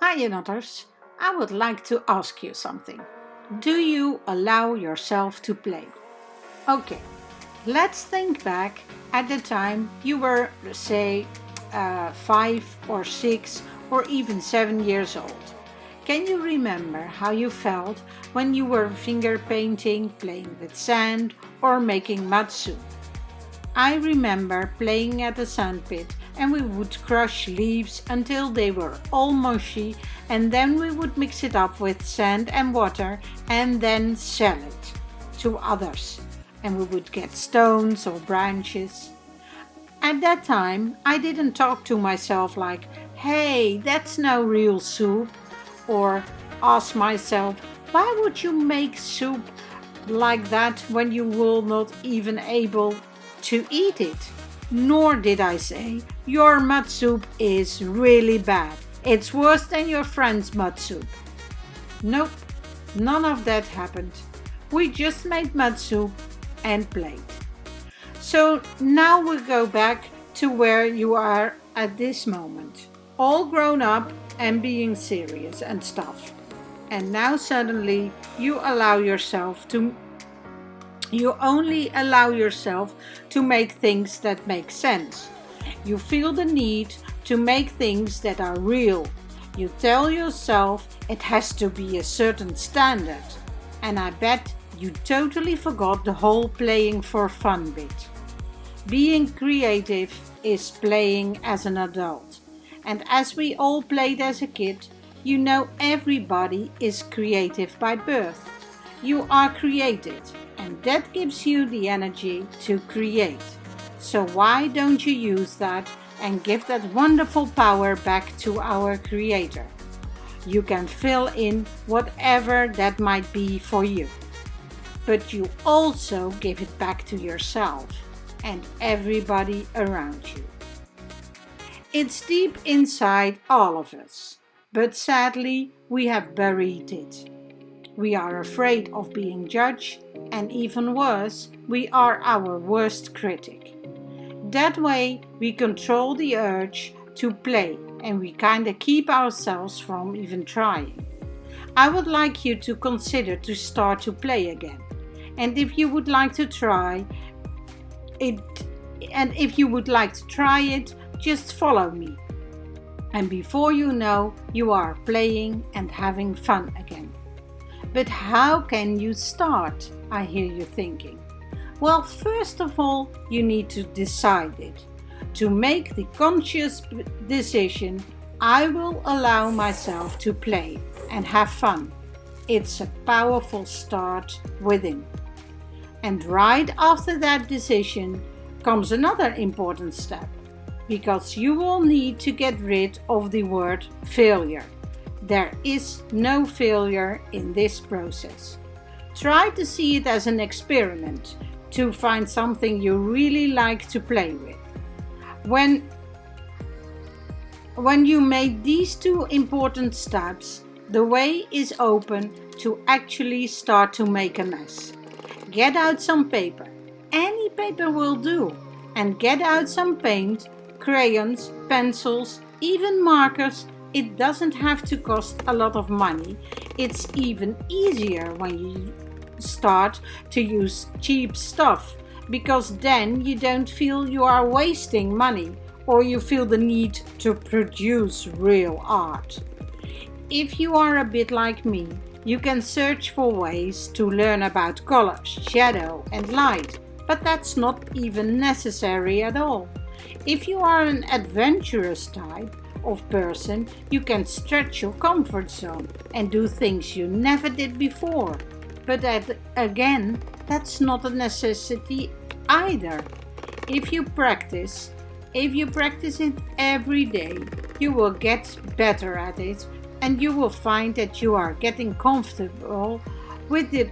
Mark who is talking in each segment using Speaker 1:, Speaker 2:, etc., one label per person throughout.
Speaker 1: Hi, others. I would like to ask you something. Do you allow yourself to play? Okay, let's think back at the time you were, say, 5 or 6 or even 7 years old. Can you remember how you felt when you were finger painting, playing with sand, or making mud soup? I remember playing at the sandpit and we would crush leaves until they were all mushy, and then we would mix it up with sand and water and then sell it to others, and we would get stones or branches. At that time I didn't talk to myself like, hey, that's no real soup, or ask myself, why would you make soup like that when you will not even able to eat it? Nor did I say, your mud soup is really bad. It's worse than your friend's mud soup. Nope, none of that happened. We just made mud soup and played. So now we go back to where you are at this moment. All grown up and being serious and stuff. And now suddenly you only allow yourself to make things that make sense. You feel the need to make things that are real. You tell yourself it has to be a certain standard. And I bet you totally forgot the whole playing for fun bit. Being creative is playing as an adult. And as we all played as a kid, you know everybody is creative by birth. You are created, and that gives you the energy to create. So why don't you use that and give that wonderful power back to our Creator? You can fill in whatever that might be for you. But you also give it back to yourself and everybody around you. It's deep inside all of us, but sadly we have buried it. We are afraid of being judged, and even worse, we are our worst critic. That way we control the urge to play, and we kinda keep ourselves from even trying. I would like you to consider to start to play again. And if you would like to try it, just follow me. And before you know, you are playing and having fun again. But how can you start? I hear you thinking. Well, first of all, you need to decide it. To make the conscious decision, I will allow myself to play and have fun. It's a powerful start within. And right after that decision comes another important step, because you will need to get rid of the word failure. There is no failure in this process. Try to see it as an experiment to find something you really like to play with. When you made these two important steps, the way is open to actually start to make a mess. Get out some paper. Any paper will do. And get out some paint, crayons, pencils, even markers. It doesn't have to cost a lot of money. It's even easier when you start to use cheap stuff, because then you don't feel you are wasting money or you feel the need to produce real art. If you are a bit like me, you can search for ways to learn about color, shadow and light, but that's not even necessary at all. If you are an adventurous type of person, you can stretch your comfort zone and do things you never did before. But again, that's not a necessity either. If you practice it every day, you will get better at it, and you will find that you are getting comfortable with the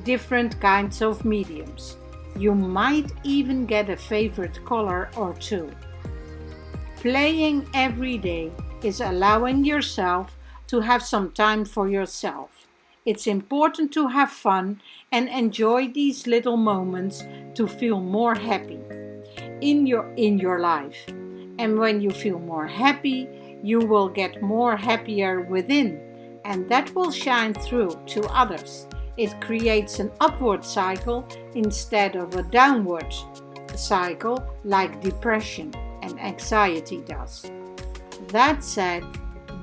Speaker 1: different kinds of mediums. You might even get a favorite color or two. Playing every day is allowing yourself to have some time for yourself. It's important to have fun and enjoy these little moments to feel more happy in your life. And when you feel more happy, you will get more happier within, and that will shine through to others. It creates an upward cycle instead of a downward cycle like depression and anxiety does. That said,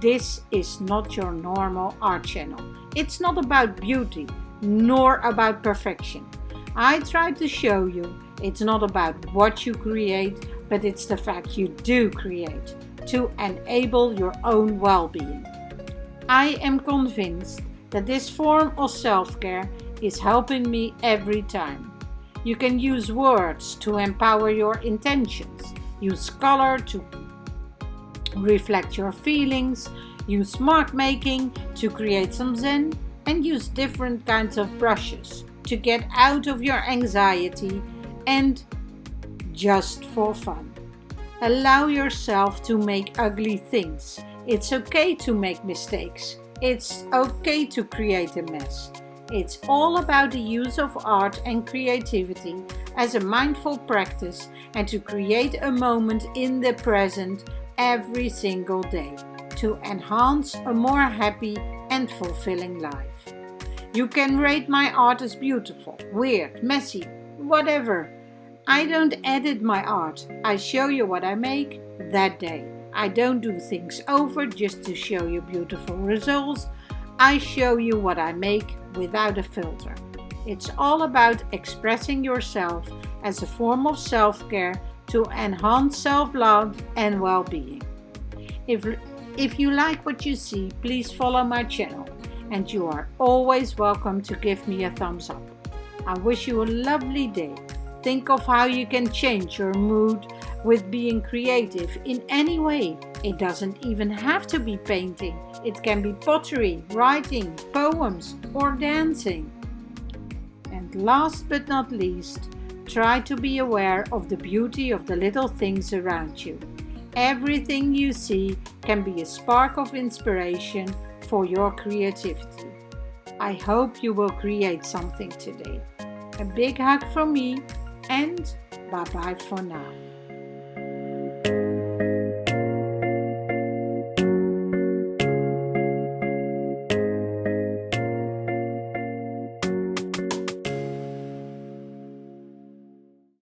Speaker 1: this is not your normal art channel. It's not about beauty, nor about perfection. I try to show you it's not about what you create, but it's the fact you do create to enable your own well-being. I am convinced that this form of self-care is helping me every time. You can use words to empower your intentions, use color to reflect your feelings, use mark making to create some zen, and use different kinds of brushes to get out of your anxiety and just for fun. Allow yourself to make ugly things. It's okay to make mistakes. It's okay to create a mess. It's all about the use of art and creativity as a mindful practice and to create a moment in the present every single day to enhance a more happy and fulfilling life. You can rate my art as beautiful, weird, messy, whatever. I don't edit my art. I show you what I make that day. I don't do things over just to show you beautiful results. I show you what I make without a filter. It's all about expressing yourself as a form of self-care to enhance self-love and well-being. If you like what you see, please follow my channel, and you are always welcome to give me a thumbs up. I wish you a lovely day. Think of how you can change your mood with being creative in any way. It doesn't even have to be painting. It can be pottery, writing, poems, or dancing. And last but not least, try to be aware of the beauty of the little things around you. Everything you see can be a spark of inspiration for your creativity. I hope you will create something today. A big hug from me, and bye-bye for now.